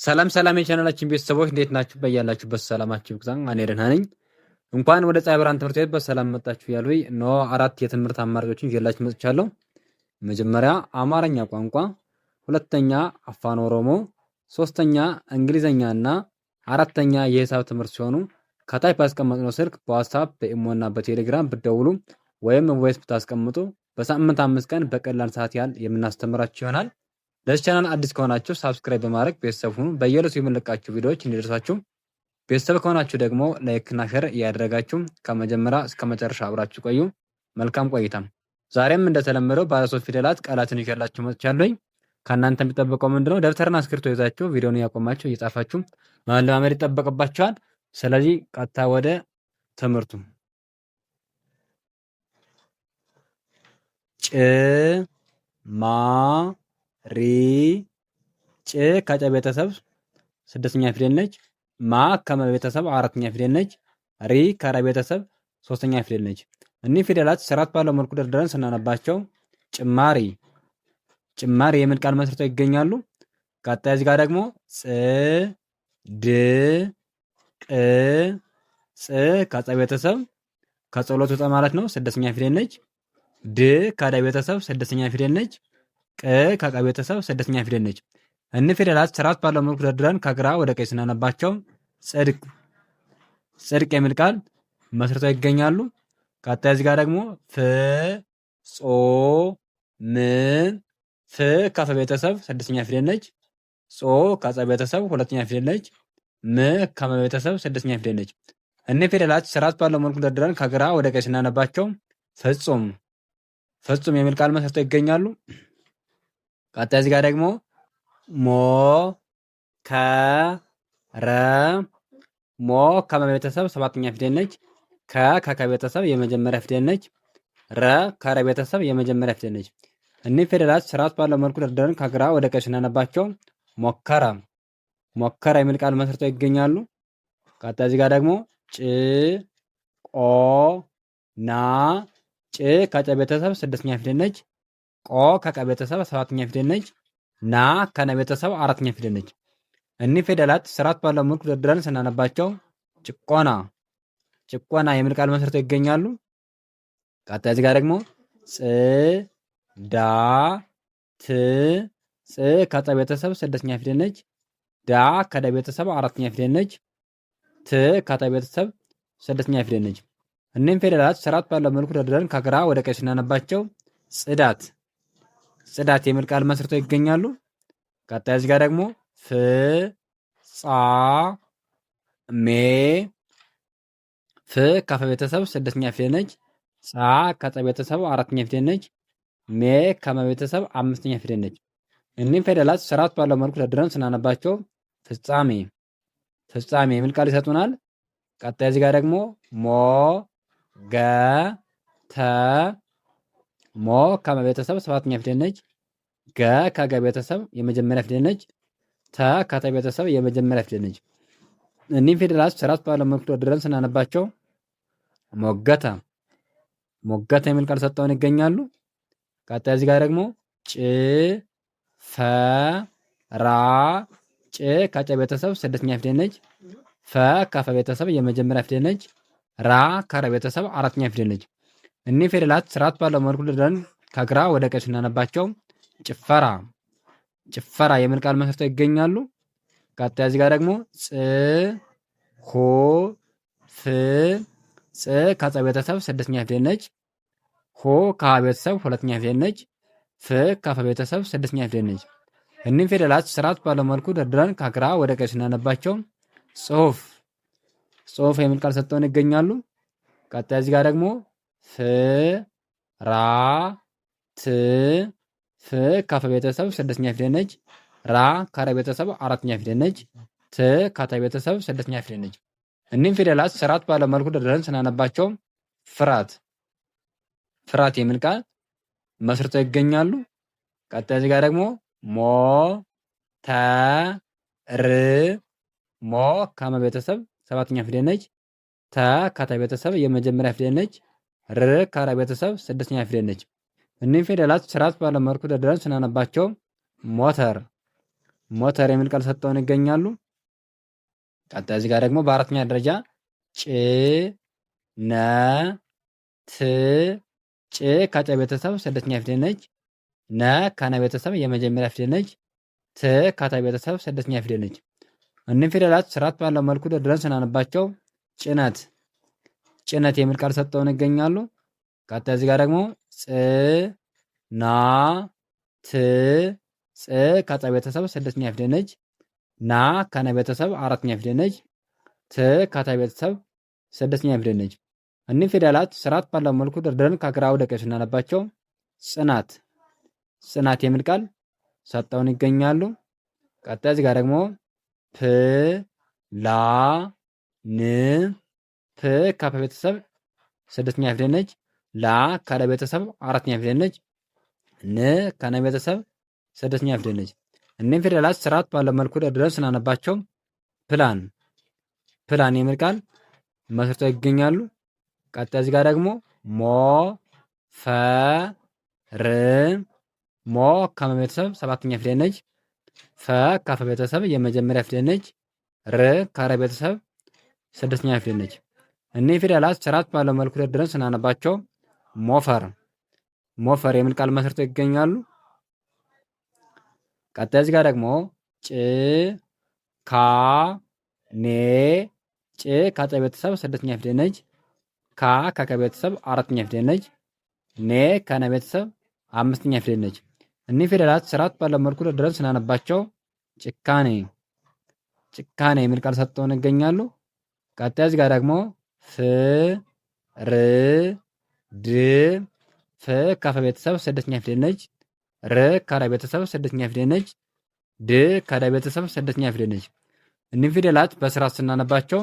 ሰላም ሰላም የቻናላችን ቤተሰቦች እንዴት ናችሁ? በያላችሁበት ሰላማችሁ ይብዛ። እኔ ደህና ነኝ። እንኳን ወደ ፀሐይ ብርሃን ትምህርት ቤት በሰላም መጣችሁ ያሉኝ እነሆ 4 የትምህርት አማራጮችን ይዤላችሁ መጥቻለሁ። መጀመሪያ አማርኛ ቋንቋ፣ ሁለተኛ አፋን ኦሮሞ፣ ሶስተኛ እንግሊዘኛ እና አራተኛ የሂሳብ ትምህርት ሲሆኑ ከታች ባስቀመጥነው ስልክ በዋትስአፕ በኢሞና በቴሌግራም ብትደውሉ ወይም ቮይስ ብታስቀምጡ በሳምንት 5 ቀን በቀላል ሰዓት ያህል የምናስተምራችሁ ይሆናል። ለዚህ ቻናል አዲስ ከሆናችሁ ሳብስክራይብ በማድረግ ቤተሰብ ሁኑ። በየዕለቱ የምንለቃችሁ ቪዲዮዎች እንዲደርሳችሁ፣ ቤተሰብ ከሆናችሁ ደግሞ ላይክ እና ሼር እያደረጋችሁ ከመጀመሪያ እስከ መጨረሻ አብራችሁ ቆዩ። መልካም ቆይታ። ዛሬም እንደተለመደው ባለ 3 ፊደላት ቃላትን ይዤላችሁ መጥቻለሁኝ። ከእናንተ የሚጠበቀው ምንድነው? ደብተርና እስክሪብቶ ይዛችሁ ቪዲዮውን እያቆማችሁ እየጻፋችሁ መለማመድ ይጠበቅባችኋል። ስለዚህ ቀጥታ ወደ ትምህርቱ። ጭ ማ ሪ ጭ ከጨ ቤተሰብ 6ኛ ፊደል ነች። ማ ከመ ቤተሰብ 4ኛ ፊደል ነች። ሪ ከረ ቤተሰብ 3ኛ ፊደል ነች። እኒህ ፊደላት ስርዓት ባለው መልኩ ደርድረን ስናነባቸው ጭማሪ ጭማሪ የሚል ቃል መስርተው ይገኛሉ። ቀጣይ እዚህ ጋር ደግሞ ጽ ድ ቅ ጽ ከጸ ቤተሰብ ከጸሎቱ ጠ ማለት ነው 6ኛ ፊደል ነች። ድ ከደ ቤተሰብ 6ኛ ፊደል ነች። ቅ ከቀ ቤተሰብ 6ኛ ፊደል ነች። እኒህ ፊደላት ስርዓት ባለው መልኩ ደርድረን ከግራ ወደ ቀኝ ስናነባቸው ጽድቅ ጽድቅ የሚል ቃል መስርተው ይገኛሉ። ቀጣይ እዚህ ጋር ደግሞ ፍ ጾ ም ፍ ከፈ ቤተሰብ 6ኛ ፊደል ነች። ጾ ከጸ ቤተሰብ 2ኛ ፊደል ነች። ም ከመ ቤተሰብ 6ኛ ፊደል ነች። እኒህ ፊደላት ስርዓት ባለው መልኩ ደርድረን ከግራ ወደ ቀኝ ስናነባቸው ፍጹም ፍጹም የሚል ቃል መስርተው ይገኛሉ። ቀጣይ እዚህ ጋር ደግሞ ሞ ከ ረ ሞ ከመ ቤተሰብ 7ኛ ፊደል ነች። ከ ከከ ቤተሰብ የመጀመሪያ ፊደል ነች። ረ ከረ ቤተሰብ የመጀመሪያ ፊደል ነች። እኒህ ፊደላት ስርዓት ባለው መልኩ ደርድረን ከግራ ወደ ቀኝ ስናነባቸው ሞከረ ሞከረ የሚል ቃል መስርተው ይገኛሉ። ቀጣይ እዚህ ጋር ደግሞ ጭ ቆ ና ጭ ከጨ ቤተሰብ 6ኛ ፊደል ነች። ቆ ከቀ ቤተሰብ 7ኛ ፊደል ነች። ና ከነ ቤተሰብ 4ኛ ፊደል ነች። እኒህ ፊደላት ስርዓት ባለው መልኩ ደርድረን ስናነባቸው ጭቆና ጭቆና የሚል ቃል መስርተው ይገኛሉ። ቀጣይ እዚህ ጋር ደግሞ ጽ ዳ ት ጽ ከጸ ቤተሰብ 6ኛ ፊደል ነች። ዳ ከደ ቤተሰብ 4ኛ ፊደል ነች። ት ከተ ቤተሰብ 6ኛ ፊደል ነች። እኒህም ፊደላት ስርዓት ባለው መልኩ ደርድረን ከግራ ወደ ቀኝ ስናነባቸው ጽዳት ጽዳት የሚል ቃል መስርተው ይገኛሉ። ቀጣይ እዚህ ጋር ደግሞ ፍ ጻ ሜ ፍ ከፈ ቤተሰብ 6ኛ ፊደል ነች። ጻ ከጸ ቤተሰብ 4ኛ ፊደል ነች። ሜ ከመ ቤተሰብ 5ኛ ፊደል ነች። እኒህም ፊደላት ስርዓት ባለው መልኩ ደርድረን ስናነባቸው ፍጻሜ ፍጻሜ የሚል ቃል ይሰጡናል። ቀጣይ እዚህ ጋር ደግሞ ሞ ገ ተ ሞ ከመ ቤተሰብ 7ኛ ፊደል ነች። ገ ከገ ቤተሰብ የመጀመሪያ ፊደል ነች። ተ ከተ ቤተሰብ የመጀመሪያ ፊደል ነች። እኒህም ፊደላት ስርዓት ባለው መልኩ ደርድረን ስናነባቸው ሞገተ ሞገተ የሚል ቃል ሰጠውን ይገኛሉ። ቀጣይ እዚህ ጋር ደግሞ ጭ ፈ ራ ጭ ከጨ ቤተሰብ 6ኛ ፊደል ነች። ፈ ከፈ ቤተሰብ የመጀመሪያ ፊደል ነች። ራ ከረ ቤተሰብ 4ኛ ፊደል ነች። እኒህ ፊደላት ስርዓት ባለው መልኩ ደርድረን ከግራ ወደ ቀኝ ስናነባቸው ጭፈራ ጭፈራ የሚል ቃል መስርተው ይገኛሉ። ቀጣይ እዚህ ጋር ደግሞ ጽ ሁ ፍ ጽ ከጸ ቤተሰብ 6ኛ ፊደል ነች። ሁ ከሀ ቤተሰብ 2ኛ ፊደል ነች። ፍ ከፈ ቤተሰብ 6ኛ ፊደል ነች። እኒህም ፊደላት ስርዓት ባለው መልኩ ደርድረን ከግራ ወደ ቀኝ ስናነባቸው ጽሁፍ ጽሁፍ የሚል ቃል ሰጠውን ይገኛሉ። ቀጣይ እዚህ ጋር ደግሞ ፍ ራ ት ፍ ከፈ ቤተሰብ 6ኛ ፊደል ነች። ራ ከረ ቤተሰብ 4ኛ ፊደል ነች። ት ከተ ቤተሰብ 6ኛ ፊደል ነች። እኒህም ፊደላት ስርዓት ባለው መልኩ ደርድረን ስናነባቸው ፍርሃት ፍርሃት የሚል ቃል መስርተው ይገኛሉ። ቀጣይ እዚህ ጋር ደግሞ ሞ ተ ር ሞ ከመ ቤተሰብ 7ኛ ፊደል ነች። ተ ከተ ቤተሰብ የመጀመሪያ ፊደል ነች። ር ከረ ቤተሰብ 6ኛ ፊደል ነች። እኒህም ፊደላት ስርዓት ባለው መልኩ ደርድረን ስናነባቸው ሞተር ሞተር የሚል ቃል ሰጠውን ይገኛሉ። ቀጣይ እዚህ ጋር ደግሞ በአራተኛ ደረጃ ጭ ነ ት ጭ ከጨ ቤተሰብ ስድስተኛ ፊደል ነች። ነ ከነ ቤተሰብ የመጀመሪያ ፊደል ነች። ት ከተ ቤተሰብ ስድስተኛ ፊደል ነች። እኒህም ፊደላት ስርዓት ባለው መልኩ ደርድረን ስናነባቸው ጭነት ጭነት የሚል ቃል ሰጠውን ይገኛሉ። ቀጣይ እዚህ ጋር ደግሞ ጽ ና ት ጽ ከጸ ቤተሰብ ስድስተኛ ፊደል ነች። ና ከነ ቤተሰብ አራተኛ ፊደል ነች። ት ከተ ቤተሰብ ስድስተኛ ፊደል ነች። እኒህ ፊደላት ስርዓት ባለው መልኩ ደርድረን ከግራ ወደ ቀኝ ስናነባቸው ጽናት ጽናት የሚል ቃል ሰጠውን ይገኛሉ። ቀጣይ እዚህ ጋር ደግሞ ፕ ላ ን ፕ ከፐ ቤተሰብ ስድስተኛ ፊደል ነች። ላ ከለ ቤተሰብ አራተኛ ፊደል ነች። ን ከነ ቤተሰብ ስድስተኛ ፊደል ነች። እኒህም ፊደላት ስርዓት ባለው መልኩ ደርድረን ስናነባቸው ፕላን ፕላን የሚል ቃል መስርተው ይገኛሉ። ቀጣይ እዚህ ጋር ደግሞ ሞ ፈ ር ሞ ከመ ቤተሰብ ሰባተኛ ፊደል ነች። ፈ ከፈ ቤተሰብ የመጀመሪያ ፊደል ነች። ር ከረ ቤተሰብ ስድስተኛ ፊደል ነች። እኒህ ፊደላት ስርዓት ባለው መልኩ ደርድረን ስናነባቸው ሞፈር ሞፈር የሚል ቃል መስርተው ይገኛሉ። ቀጣይ እዚህ ጋር ደግሞ ጭ ካ ኔ ጭ ከጨ ቤተሰብ ስድስተኛ ፊደል ነች። ካ ከከ ቤተሰብ አራተኛ ፊደል ነች። ኔ ከነ ቤተሰብ አምስተኛ ፊደል ነች። እኒህ ፊደላት ስርዓት ባለው መልኩ ደርድረን ስናነባቸው ጭካኔ ጭካኔ የሚል ቃል ሰጥተውን ይገኛሉ። ቀጣይ እዚህ ጋር ደግሞ ፍ ር ድ ፍ ከፈ ቤተሰብ ስድስተኛ ፊደል ነች። ር ከረ ቤተሰብ ስድስተኛ ፊደል ነች። ድ ከደ ቤተሰብ ስድስተኛ ፊደል ነች። እኒህ ፊደላት በስርዓት ስናነባቸው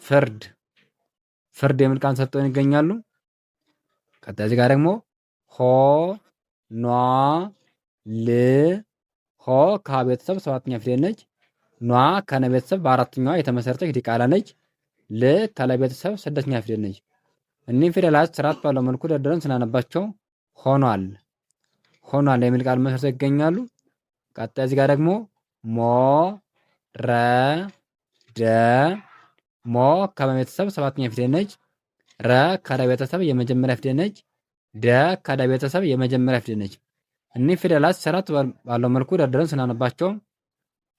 ፍርድ ፍርድ የሚል ቃል ሰጥተውን ይገኛሉ። ቀጣይ እዚህ ጋር ደግሞ ሆ ኗ ል ሆ ከሀ ቤተሰብ ሰባተኛ ፊደል ነች። ኗ ከነ ቤተሰብ በአራተኛዋ የተመሰረተች ዲቃላ ነች። ል ከለ ቤተሰብ ስድስተኛ ፊደል ነች። እኒህ ፊደላት ስርዓት ባለው መልኩ ደርድረን ስናነባቸው ሆኗል ሆኗል የሚል ቃል መስርተው ይገኛሉ። ቀጣይ እዚህ ጋር ደግሞ ሞ ረ ደ ሞ ከመ ቤተሰብ ሰባተኛ ፊደል ነች። ረ ከረ ቤተሰብ የመጀመሪያ ፊደል ነች። ደ ከደ ቤተሰብ የመጀመሪያ ፊደል ነች። እኒህ ፊደላት ስርዓት ባለው መልኩ ደርድረን ስናነባቸው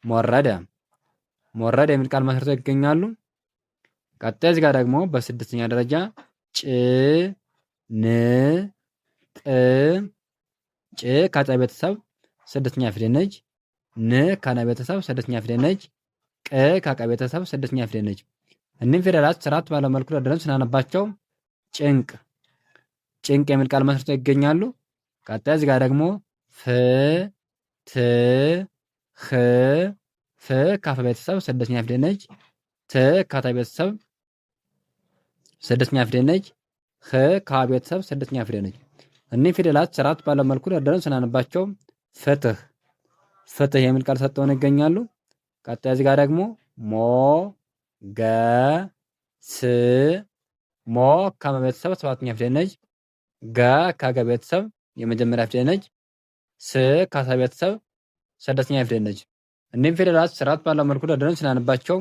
ሞረደ ሞረደ የሚል ቃል መስርተው ይገኛሉ። ቀጣይ እዚህ ጋር ደግሞ በስድስተኛ ደረጃ ጭ ን ጥ ጭ ከጨ ቤተሰብ ስድስተኛ ፊደል ነች። ን ከነ ቤተሰብ ስድስተኛ ፊደል ነች። ቅ ከቀ ቤተሰብ ስድስተኛ ፊደል ነች። እኒህም ፊደላት ስርዓት ባለው መልኩ ደርድረን ስናነባቸው ጭንቅ ጭንቅ የሚል ቃል መስርተው ይገኛሉ። ቀጣይ እዚህ ጋር ደግሞ ፍ ት ህ ፍ ከፈ ቤተሰብ ስድስተኛ ፊደል ነች። ት ከተ ቤተሰብ ስድስተኛ ፊደል ነች። ህ ከሀ ቤተሰብ ስድስተኛ ፊደል ነች። እኒህ ፊደላት ስርዓት ባለው መልኩ ደርድረን ስናነባቸው ፍትህ ፍትህ የሚል ቃል ሰጥተውን ይገኛሉ። ቀጣይ እዚህ ጋር ደግሞ ሞ ገ ስ ሞ ከመ ቤተሰብ ሰባተኛ ፊደል ነች። ገ ከገ ቤተሰብ የመጀመሪያ ፊደል ነች። ስ ከሰ ቤተሰብ ስድስተኛ ፊደል ነች። እኒህም ፊደላት ስርዓት ባለው መልኩ ደርድረን ስናነባቸው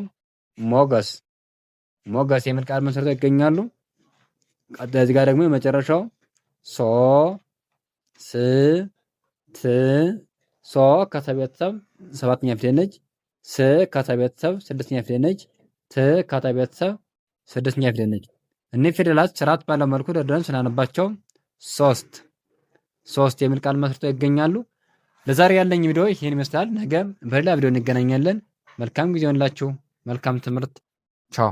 ሞገስ ሞገስ የሚል ቃል መስርተው ይገኛሉ። ቀጣይ እዚህ ጋር ደግሞ የመጨረሻው ሶ ስ ት ሶ ከሰ ቤተሰብ ሰባተኛ ፊደል ነች። ስ ከሰ ቤተሰብ ስድስተኛ ፊደል ነች። ት ከተ ቤተሰብ ስድስተኛ ፊደል ነች። እኒህ ፊደላት ስርዓት ባለው መልኩ ደርድረን ስናነባቸው ሶስት የሚል ቃል መስርተው ይገኛሉ። ለዛሬ ያለኝ ቪዲዮ ይህን ይመስላል። ነገ በሌላ ቪዲዮ እንገናኛለን። መልካም ጊዜ ሆንላችሁ። መልካም ትምህርት። ቻው